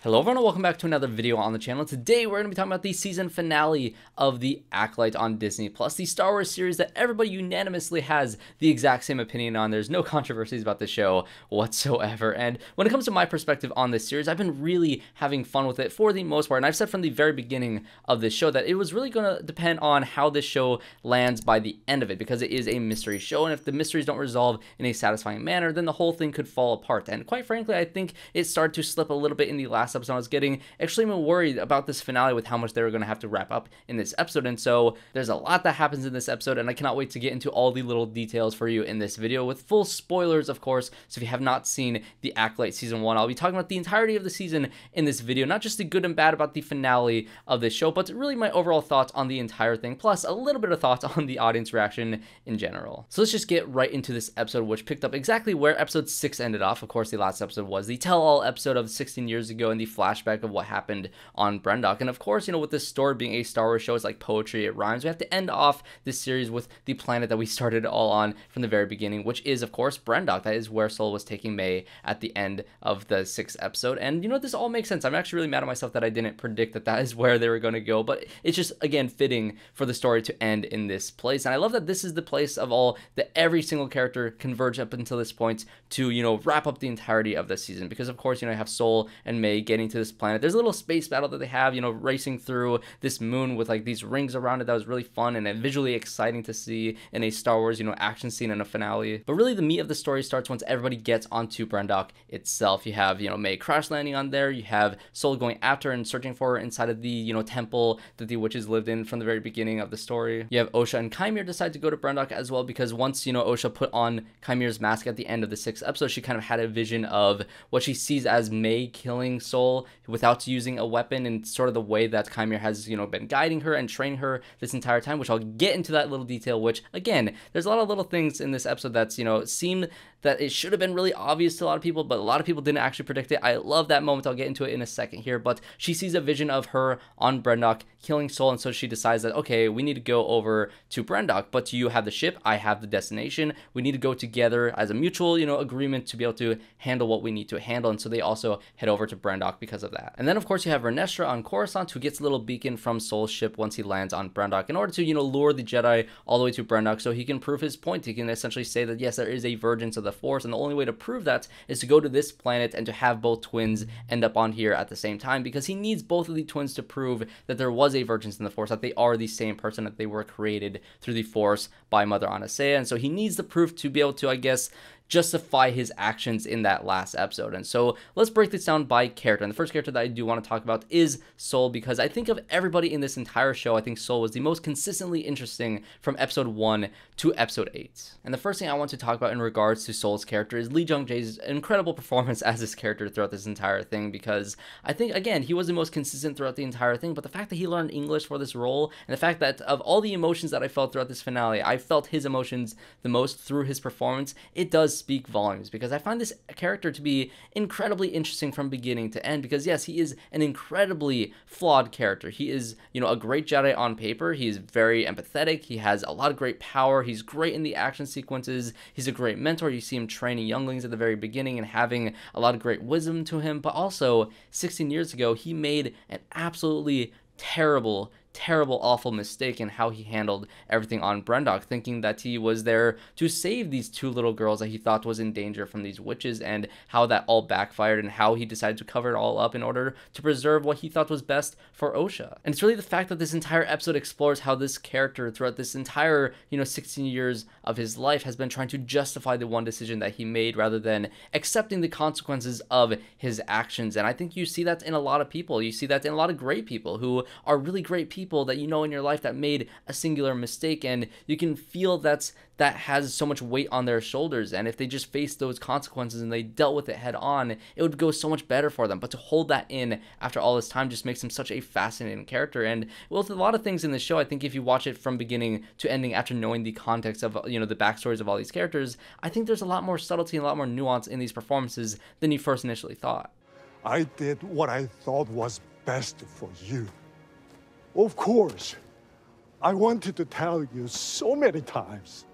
Hello everyone and welcome back to another video on the channel. Today we're going to be talking about the season finale of the Acolyte on Disney+, the Star Wars series that everybody unanimously has the exact same opinion on. There's no controversies about the show whatsoever, and when it comes to my perspective on this series, I've been really having fun with it for the most part, and I've said from the very beginning of this show that it was really going to depend on how this show lands by the end of it, because it is a mystery show, and if the mysteries don't resolve in a satisfying manner, then the whole thing could fall apart. And quite frankly, I think it started to slip a little bit in the last episode. I was getting extremely worried about this finale with how much they were going to have to wrap up in this episode, and so there's a lot that happens in this episode, and I cannot wait to get into all the little details for you in this video with full spoilers, of course. So if you have not seen the Acolyte season 1, I'll be talking about the entirety of the season in this video, not just the good and bad about the finale of this show, but really my overall thoughts on the entire thing, plus a little bit of thoughts on the audience reaction in general. So let's just get right into this episode, which picked up exactly where episode 6 ended off. Of course, the last episode was the tell-all episode of 16 years ago and the flashback of what happened on Brendok. And of course, you know, with this story being a Star Wars show, it's like poetry, it rhymes. We have to end off this series with the planet that we started it all on from the very beginning, which is, of course, Brendok. That is where Sol was taking Mae at the end of the 6th episode. And, you know, this all makes sense. I'm actually really mad at myself that I didn't predict that that is where they were going to go, but it's just, again, fitting for the story to end in this place. And I love that this is the place of all that every single character converge up until this point to, you know, wrap up the entirety of the season. Because, of course, you know, you have Sol and Mae getting to this planet. There's a little space battle that they have, you know, racing through this moon with like these rings around it. That was really fun and visually exciting to see in a Star Wars, you know, action scene and a finale. But really the meat of the story starts once everybody gets onto Brendok itself. You have, you know, Mae crash landing on there. You have Sol going after and searching for her inside of the, you know, temple that the witches lived in from the very beginning of the story. You have Osha and Qimir decide to go to Brendok as well, because once, you know, Osha put on Qimir's mask at the end of the 6th episode, she kind of had a vision of what she sees as Mae killing Sol without using a weapon, and sort of the way that Qimir has, you know, been guiding her and training her this entire time, which I'll get into that little detail, which, again, there's a lot of little things in this episode that's, you know, seem that it should have been really obvious to a lot of people, but a lot of people didn't actually predict it. I love that moment. I'll get into it in a second here, but she sees a vision of her on Brendok killing Sol, and so she decides that, okay, we need to go over to Brendok, but you have the ship, I have the destination, we need to go together as a mutual, you know, agreement to be able to handle what we need to handle, and so they also head over to Brendok because of that. And then, of course, you have Vernestra on Coruscant, who gets a little beacon from Sol's ship once he lands on Brendok in order to, you know, lure the Jedi all the way to Brendok so he can prove his point. He can essentially say that, yes, there is a vergence of the Force, and the only way to prove that is to go to this planet and to have both twins end up on here at the same time, because he needs both of the twins to prove that there was a vergence in the Force, that they are the same person, that they were created through the Force by Mother Anastasia, and so he needs the proof to be able to, I guess, justify his actions in that last episode. And so let's break this down by character. And the first character that I do want to talk about is Sol, because I think of everybody in this entire show, I think Sol was the most consistently interesting from episode 1 to episode 8. And the first thing I want to talk about in regards to Sol's character is Jung-jae's incredible performance as this character throughout this entire thing, because I think, again, he was the most consistent throughout the entire thing, but the fact that he learned English for this role, and the fact that of all the emotions that I felt throughout this finale, I felt his emotions the most through his performance, it does speak volumes, because I find this character to be incredibly interesting from beginning to end, because yes, he is an incredibly flawed character. He is, you know, a great Jedi on paper. He is very empathetic. He has a lot of great power. He's great in the action sequences. He's a great mentor. You see him training younglings at the very beginning and having a lot of great wisdom to him, but also 16 years ago, he made an absolutely terrible, awful mistake in how he handled everything on Brendok, thinking that he was there to save these two little girls that he thought was in danger from these witches, and how that all backfired, and how he decided to cover it all up in order to preserve what he thought was best for Osha. And it's really the fact that this entire episode explores how this character throughout this entire, you know, 16 years of his life has been trying to justify the one decision that he made rather than accepting the consequences of his actions. And I think you see that in a lot of people. You see that in a lot of great people who are really great people that you know in your life that made a singular mistake, and you can feel that has so much weight on their shoulders, and if they just faced those consequences and they dealt with it head on, it would go so much better for them. But to hold that in after all this time just makes him such a fascinating character. And with a lot of things in the show, I think if you watch it from beginning to ending after knowing the context of, you know, the backstories of all these characters, I think there's a lot more subtlety and a lot more nuance in these performances than you first initially thought. I did what I thought was best for you. Of course, I wanted to tell you so many times,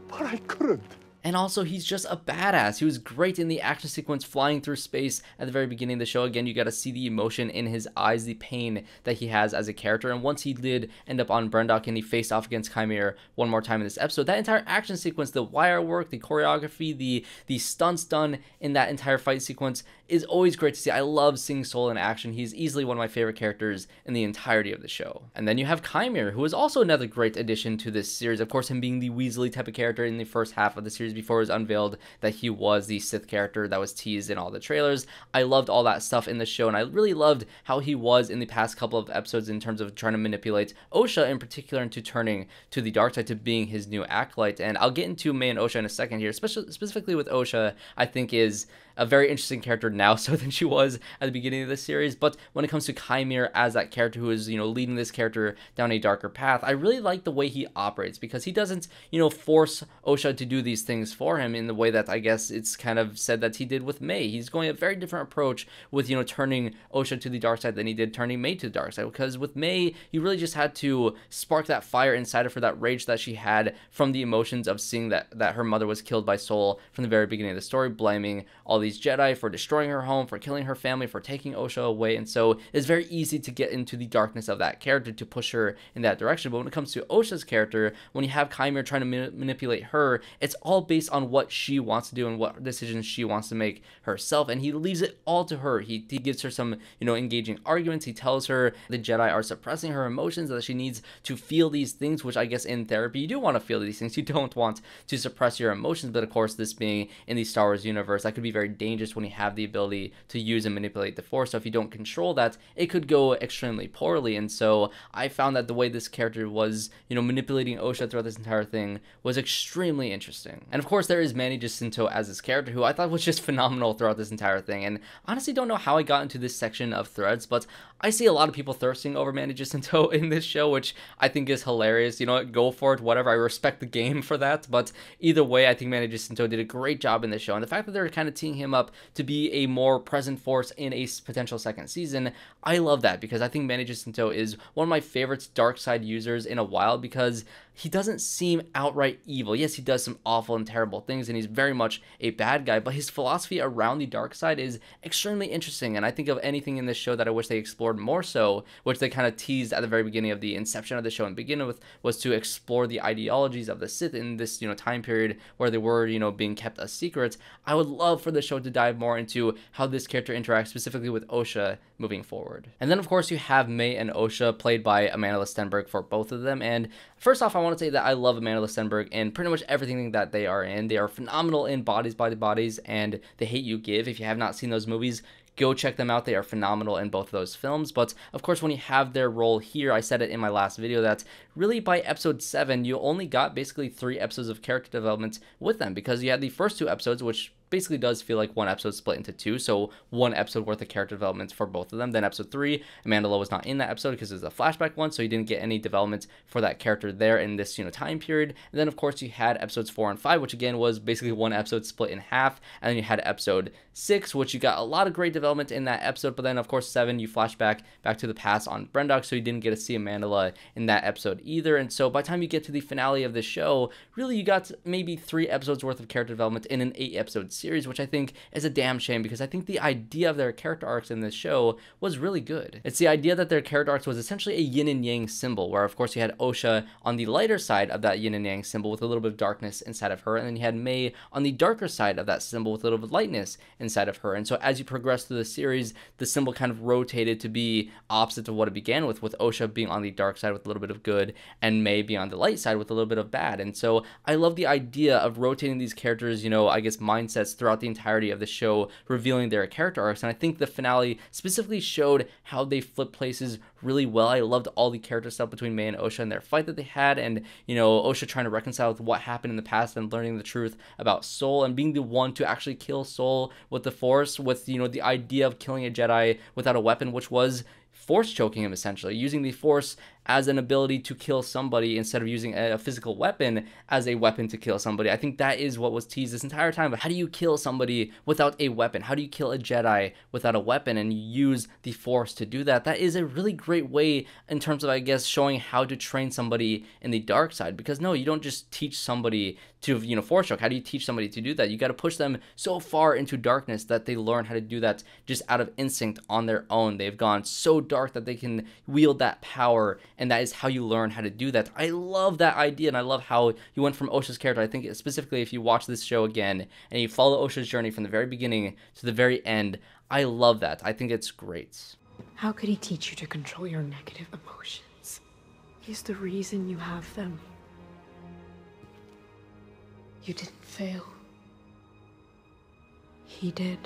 but I couldn't. And also, he's just a badass. He was great in the action sequence flying through space at the very beginning of the show. Again, you got to see the emotion in his eyes, the pain that he has as a character. And once he did end up on Brendok and he faced off against Qimir one more time in this episode, that entire action sequence, the wire work, the choreography, the stunts done in that entire fight sequence is always great to see. I love seeing Soul in action. He's easily one of my favorite characters in the entirety of the show. And then you have Qimir, who is also another great addition to this series. Of course, him being the Weasley type of character in the first half of the series before it was unveiled that he was the Sith character that was teased in all the trailers. I loved all that stuff in the show, and I really loved how he was in the past couple of episodes in terms of trying to manipulate Osha in particular into turning to the dark side, to being his new acolyte. And I'll get into Mae and Osha in a second here, specifically with Osha. I think is a very interesting character now, so than she was at the beginning of the series. But when it comes to Qimir as that character who is, leading this character down a darker path, I really like the way he operates, because he doesn't, force Osha to do these things for him in the way that I guess it's kind of said that he did with Mae. He's going a very different approach with, turning Osha to the dark side than he did turning Mae to the dark side, because with Mae, you really just had to spark that fire inside of her, that rage that she had from the emotions of seeing that her mother was killed by Soul from the very beginning of the story, blaming all these Jedi for destroying her home, for killing her family, for taking Osha away. And so it's very easy to get into the darkness of that character to push her in that direction. But when it comes to Osha's character, when you have Qimir trying to manipulate her, it's all based on what she wants to do and what decisions she wants to make herself, and he leaves it all to her. He gives her some engaging arguments. He tells her the Jedi are suppressing her emotions, that she needs to feel these things, which I guess in therapy you do want to feel these things. You don't want to suppress your emotions, but of course, this being in the Star Wars universe, that could be very dangerous when you have the ability to use and manipulate the Force. So if you don't control that, it could go extremely poorly. And so I found that the way this character was, manipulating Osha throughout this entire thing was extremely interesting. And of course, there is Manny Jacinto as this character, who I thought was just phenomenal throughout this entire thing. And honestly, don't know how I got into this section of threads, but I see a lot of people thirsting over Manny Jacinto in this show, which I think is hilarious. Go for it, whatever. I respect the game for that. But either way, I think Manny Jacinto did a great job in this show. And the fact that they're kind of teeing him up to be a more present force in a potential second season, I love that, because I think Manny Jacinto is one of my favorite dark side users in a while, because he doesn't seem outright evil. Yes, he does some awful and terrible things, and he's very much a bad guy, but his philosophy around the dark side is extremely interesting. And I think of anything in this show that I wish they explored more so, which they kind of teased at the very beginning of the inception of the show and begin with, was to explore the ideologies of the Sith in this, time period where they were, being kept a secret. I would love for the show to dive more into how this character interacts specifically with Osha moving forward. And then of course you have Mae and Osha, played by Amandla Stenberg for both of them. And first off, I want to say that I love Amandla Stenberg in pretty much everything that they are in. They are phenomenal in Bodies by the Bodies and The Hate You Give. If you have not seen those movies, go check them out. They are phenomenal in both of those films. But of course, when you have their role here, I said it in my last video, that really by episode 7, you only got basically 3 episodes of character development with them, because you had the first 2 episodes, which basically does feel like one episode split into 2, so 1 episode worth of character development for both of them. Then episode 3, Amandla was not in that episode because it was a flashback one, so you didn't get any development for that character there in this time period. And then of course you had episodes 4 and 5, which again was basically 1 episode split in half. And then you had episode 6, which you got a lot of great development in that episode. But then of course 7, you flashback back to the past on Brendok, so you didn't get to see Amandla in that episode either. And so by the time you get to the finale of the show, really you got maybe 3 episodes worth of character development in an 8 episode series, which I think is a damn shame, because I think the idea of their character arcs in this show was really good. It's the idea that their character arcs was essentially a yin and yang symbol, where of course you had Osha on the lighter side of that yin and yang symbol with a little bit of darkness inside of her, and then you had Mae on the darker side of that symbol with a little bit of lightness inside of her. And so as you progress through the series, the symbol kind of rotated to be opposite of what it began with Osha being on the dark side with a little bit of good, and Mae being on the light side with a little bit of bad. And so I love the idea of rotating these characters, I guess mindsets throughout the entirety of the show, revealing their character arcs. And I think the finale specifically showed how they flip places really well. I loved all the character stuff between Mae and Osha and their fight that they had, and Osha trying to reconcile with what happened in the past and learning the truth about Soul, and being the one to actually kill Soul with the Force, with the idea of killing a Jedi without a weapon, which was force choking him, essentially using the force as an ability to kill somebody instead of using a physical weapon as a weapon to kill somebody. I think that is what was teased this entire time. But how do you kill somebody without a weapon? How do you kill a Jedi without a weapon and use the force to do that? That is a really great way in terms of, I guess, showing how to train somebody in the dark side. Because no, you don't just teach somebody to, force choke. How do you teach somebody to do that? You got to push them so far into darkness that they learn how to do that just out of instinct on their own. They've gone so dark that they can wield that power, and that is how you learn how to do that. I love that idea, and I love how you went from Osha's character. I think specifically if you watch this show again and you follow Osha's journey from the very beginning to the very end, I love that. I think it's great. How could he teach you to control your negative emotions? He's the reason you have them. You didn't fail. He did.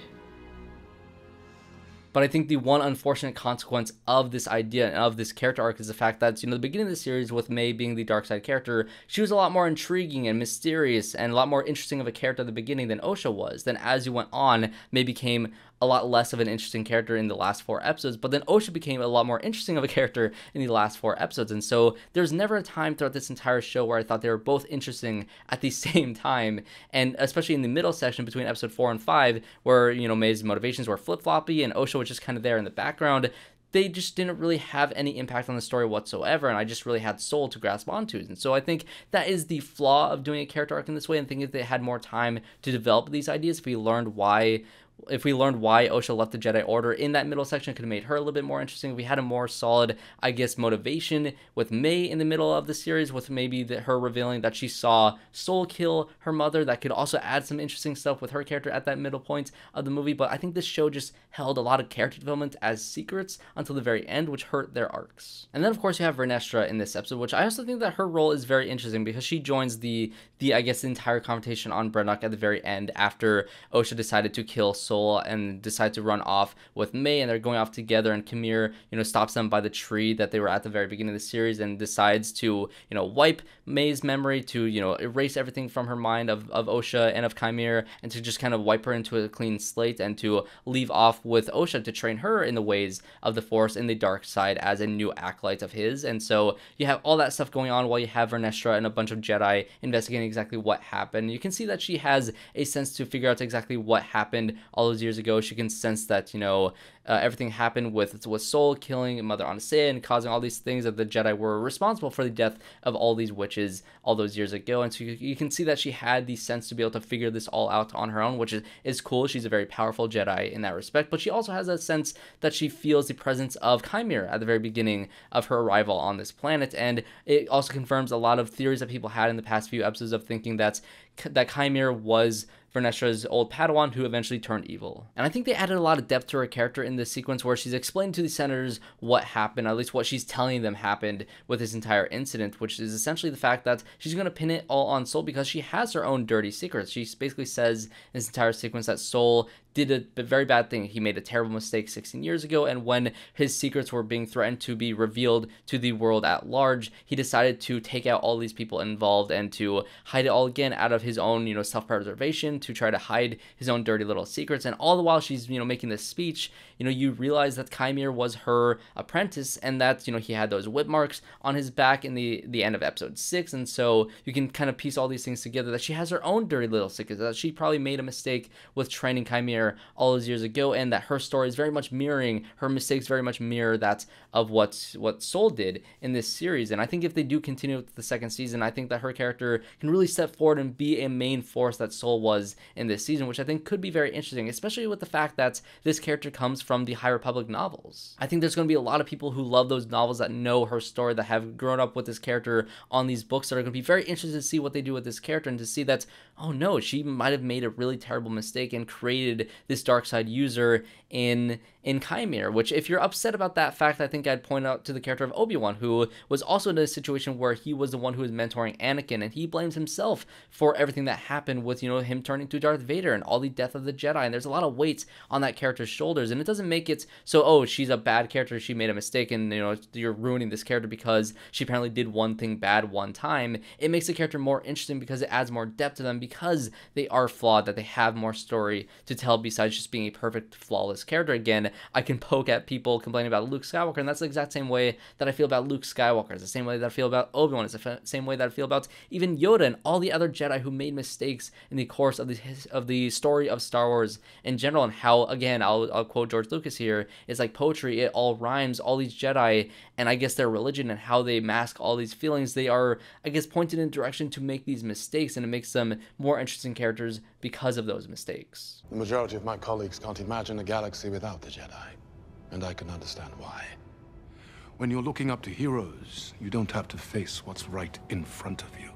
But I think the one unfortunate consequence of this idea and of this character arc is the fact that, the beginning of the series with Mae being the dark side character, she was a lot more intriguing and mysterious and a lot more interesting of a character at the beginning than Osha was. Then as you went on, Mae became a lot less of an interesting character in the last 4 episodes, but then Osha became a lot more interesting of a character in the last 4 episodes. And so there's never a time throughout this entire show where I thought they were both interesting at the same time. And especially in the middle section between episode 4 and 5, where, Mae's motivations were flip-floppy and Osha was just kind of there in the background, they just didn't really have any impact on the story whatsoever, and I just really had Soul to grasp onto. And so I think that is the flaw of doing a character arc in this way, and thinking if they had more time to develop these ideas, if we learned why Osha left the Jedi Order in that middle section, it could have made her a little bit more interesting. If we had a more solid, I guess, motivation with Mae in the middle of the series, with maybe her revealing that she saw Soul kill her mother, that could also add some interesting stuff with her character at that middle point of the movie. But I think this show just held a lot of character development as secrets until the very end, which hurt their arcs. And then, of course, you have Vernestra in this episode, which I also think that her role is very interesting because she joins the I guess, the entire confrontation on Braddock at the very end after Osha decided to kill Soul and decide to run off with Mae, and they're going off together, and Qimir, stops them by the tree that they were at the very beginning of the series and decides to, wipe Mae's memory, to, erase everything from her mind of Osha and of Qimir, and to just kind of wipe her into a clean slate and to leave off with Osha to train her in the ways of the Force in the dark side as a new acolyte of his. And so you have all that stuff going on while you have Vernestra and a bunch of Jedi investigating exactly what happened. You can see that she has a sense to figure out exactly what happened all those years ago. She can sense that, everything happened with Soul killing Mother Onasea and causing all these things, that the Jedi were responsible for the death of all these witches all those years ago. And so you can see that she had the sense to be able to figure this all out on her own, which is cool. She's a very powerful Jedi in that respect, but she also has a sense that she feels the presence of Qimir at the very beginning of her arrival on this planet. And it also confirms a lot of theories that people had in the past few episodes of thinking that Qimir was Vernestra's old Padawan who eventually turned evil. And I think they added a lot of depth to her character in this sequence where she's explained to the senators what happened, at least what she's telling them happened with this entire incident, which is essentially the fact that she's going to pin it all on Soul because she has her own dirty secrets. She basically says in this entire sequence that Soul did a very bad thing. He made a terrible mistake 16 years ago, and when his secrets were being threatened to be revealed to the world at large, he decided to take out all these people involved and to hide it all again out of his own, self-preservation, to try to hide his own dirty little secrets. And all the while she's, making this speech, you realize that Qimir was her apprentice, and that, he had those whip marks on his back in the end of episode 6. And so you can kind of piece all these things together, that she has her own dirty little secrets, that she probably made a mistake with training Qimir all those years ago, and that her story is very much mirroring, her mistakes very much mirror that of what Soul did in this series. And I think if they do continue with the second season, I think that her character can really step forward and be a main force that Soul was in this season, which I think could be very interesting, especially with the fact that this character comes from the High Republic novels. I think there's going to be a lot of people who love those novels, that know her story, that have grown up with this character on these books, that are going to be very interested to see what they do with this character, and to see that, oh no, she might have made a really terrible mistake and created this dark side user in Qimir, which, if you're upset about that fact, I think I'd point out to the character of Obi-Wan, who was also in a situation where he was the one who was mentoring Anakin, and he blames himself for everything that happened with, him turning to Darth Vader and all the death of the Jedi. And there's a lot of weight on that character's shoulders, and it doesn't make it so, oh, she's a bad character, she made a mistake, and, you're ruining this character because she apparently did one thing bad one time. It makes the character more interesting because it adds more depth to them, because they are flawed, that they have more story to tell besides just being a perfect, flawless character. Again, I can poke at people complaining about Luke Skywalker, and that's the exact same way that I feel about Luke Skywalker. It's the same way that I feel about Obi-Wan. It's the same way that I feel about even Yoda and all the other Jedi who made mistakes in the course of the story of Star Wars in general, and how, again, I'll quote George Lucas here, it's like poetry, it all rhymes. All these Jedi, and I guess their religion and how they mask all these feelings, they are, I guess, pointed in a direction to make these mistakes, and it makes them more interesting characters because of those mistakes. The majority of my colleagues can't imagine a galaxy without the Jedi, and I can understand why. When you're looking up to heroes, you don't have to face what's right in front of you.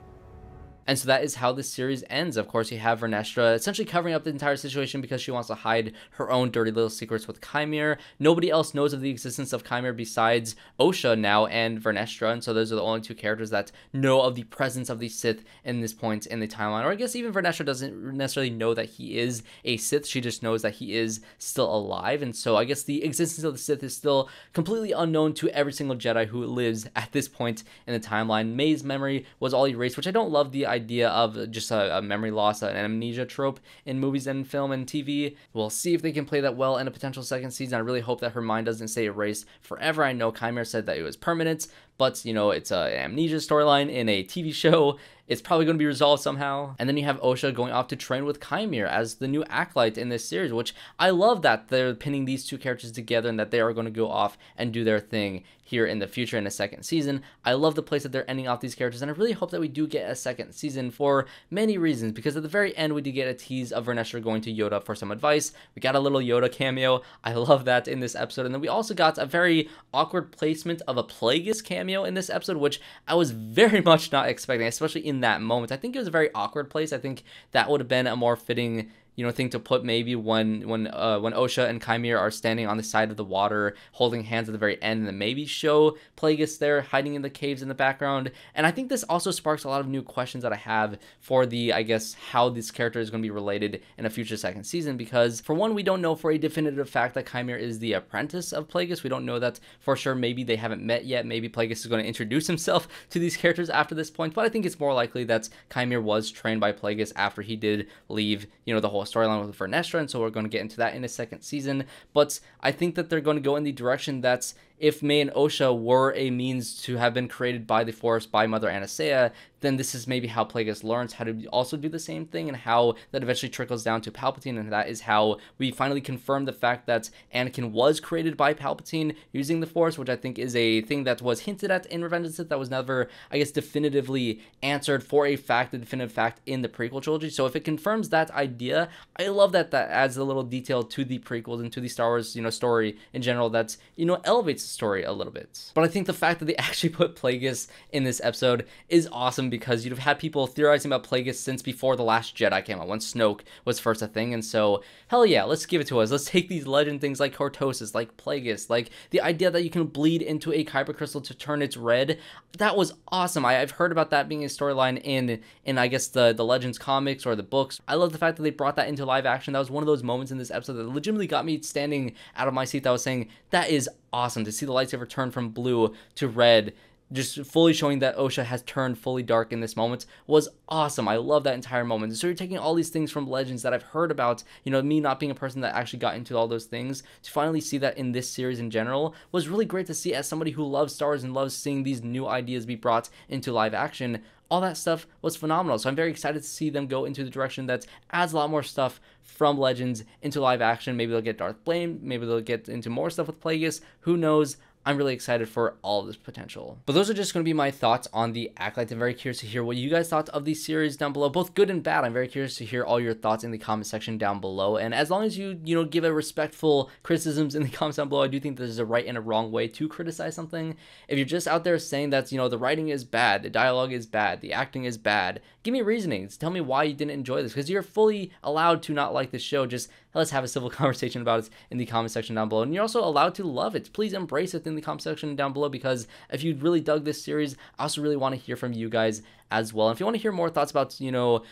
And so that is how this series ends. Of course, you have Vernestra essentially covering up the entire situation because she wants to hide her own dirty little secrets with Qimir. Nobody else knows of the existence of Qimir besides Osha now and Vernestra, and so those are the only two characters that know of the presence of the Sith in this point in the timeline. Or I guess even Vernestra doesn't necessarily know that he is a Sith, she just knows that he is still alive, and so I guess the existence of the Sith is still completely unknown to every single Jedi who lives at this point in the timeline. Mae's memory was all erased, which I don't love the idea of just a memory loss, an amnesia trope in movies and film and TV. We'll see if they can play that well in a potential second season. I really hope that her mind doesn't stay erased forever. I know Qimir said that it was permanent, but, you know, it's an amnesia storyline in a TV show. It's probably going to be resolved somehow. And then you have Osha going off to train with Qimir as the new Acolyte in this series, which I love that they're pinning these two characters together and that they are going to go off and do their thing here in the future in a second season. I love the place that they're ending off these characters, and I really hope that we do get a second season for many reasons, because at the very end we did get a tease of Vernestra going to Yoda for some advice. We got a little Yoda cameo. I love that in this episode. And then we also got a very awkward placement of a Plagueis cameo in this episode, which I was very much not expecting, especially in that moment. I think it was a very awkward place. I think that would have been a more fitting, you know, thing to put maybe when Osha and Qimir are standing on the side of the water holding hands at the very end, and then maybe show Plagueis there hiding in the caves in the background. And I think this also sparks a lot of new questions that I have for the, I guess, how this character is going to be related in a future second season, because for one, we don't know for a definitive fact that Qimir is the apprentice of Plagueis. We don't know that for sure. Maybe they haven't met yet. Maybe Plagueis is going to introduce himself to these characters after this point, but I think it's more likely that Qimir was trained by Plagueis after he did leave, you know, the whole storyline with Vernestra, and so we're going to get into that in a second season. But I think that they're going to go in the direction that's, if Mae and Osha were a means to have been created by the Force by Mother Anastasia, then this is maybe how Plagueis learns how to also do the same thing, and how that eventually trickles down to Palpatine, and that is how we finally confirm the fact that Anakin was created by Palpatine using the Force, which I think is a thing that was hinted at in Revenge of the Sith that was never, I guess, definitively answered for a fact, the definitive fact in the prequel trilogy. So if it confirms that idea, I love that that adds a little detail to the prequels and to the Star Wars, you know, story in general that's, you know, elevates the story a little bit. But I think the fact that they actually put Plagueis in this episode is awesome, because you'd have had people theorizing about Plagueis since before The Last Jedi came out, when Snoke was first a thing. And so, hell yeah, let's give it to us. Let's take these legend things like Cortosis, like Plagueis, like the idea that you can bleed into a kyber crystal to turn it red. That was awesome. I've heard about that being a storyline in I guess the Legends comics or the books. I love the fact that they brought that into live action. That was one of those moments in this episode that legitimately got me standing out of my seat. That was saying, that is awesome to see the lightsaber turn from blue to red, just fully showing that Osha has turned fully dark in this moment, was awesome. I love that entire moment. So you're taking all these things from Legends that I've heard about, you know, me not being a person that actually got into all those things, to finally see that in this series in general was really great to see, as somebody who loves Star Wars and loves seeing these new ideas be brought into live action. All that stuff was phenomenal. So I'm very excited to see them go into the direction that adds a lot more stuff from Legends into live action. Maybe they'll get Darth Bane. Maybe they'll get into more stuff with Plagueis. Who knows? I'm really excited for all of this potential. But those are just going to be my thoughts on the Acolyte. I'm very curious to hear what you guys thought of the series down below, both good and bad. I'm very curious to hear all your thoughts in the comment section down below. And as long as you know, give a respectful criticisms in the comments down below, I do think there's a right and a wrong way to criticize something. If you're just out there saying that, you know, the writing is bad, the dialogue is bad, the acting is bad, give me reasonings. Tell me why you didn't enjoy this, because you're fully allowed to not like this show. Just let's have a civil conversation about it in the comment section down below. And you're also allowed to love it. Please embrace it in the comment section down below, because if you really dug this series, I also really want to hear from you guys as well. And if you want to hear more thoughts about, you know,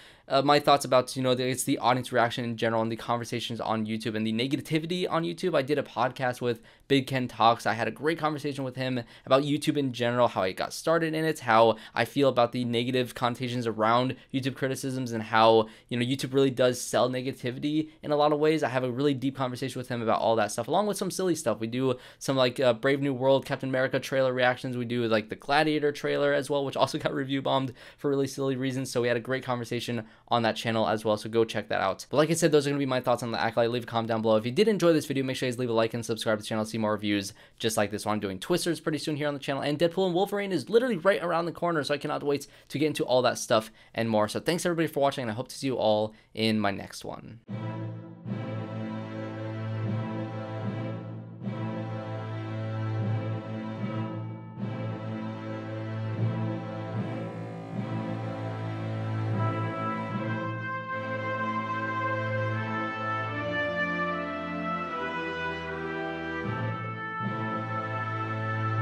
my thoughts about, it's the audience reaction in general and the conversations on YouTube and the negativity on YouTube. I did a podcast with Big Ken Talks. I had a great conversation with him about YouTube in general, how I got started in it, how I feel about the negative connotations around YouTube criticisms, and how, YouTube really does sell negativity in a lot of ways. I have a really deep conversation with him about all that stuff, along with some silly stuff. We do some like Brave New World, Captain America trailer reactions. We do like the Gladiator trailer as well, which also got review bombed for really silly reasons. So we had a great conversation on that channel as well. So go check that out. But like I said, those are going to be my thoughts on the Acolyte. Leave a comment down below. If you did enjoy this video, make sure you guys leave a like and subscribe to the channel to see more reviews just like this one. I'm doing Twisters pretty soon here on the channel, and Deadpool and Wolverine is literally right around the corner. So I cannot wait to get into all that stuff and more. So thanks everybody for watching, and I hope to see you all in my next one.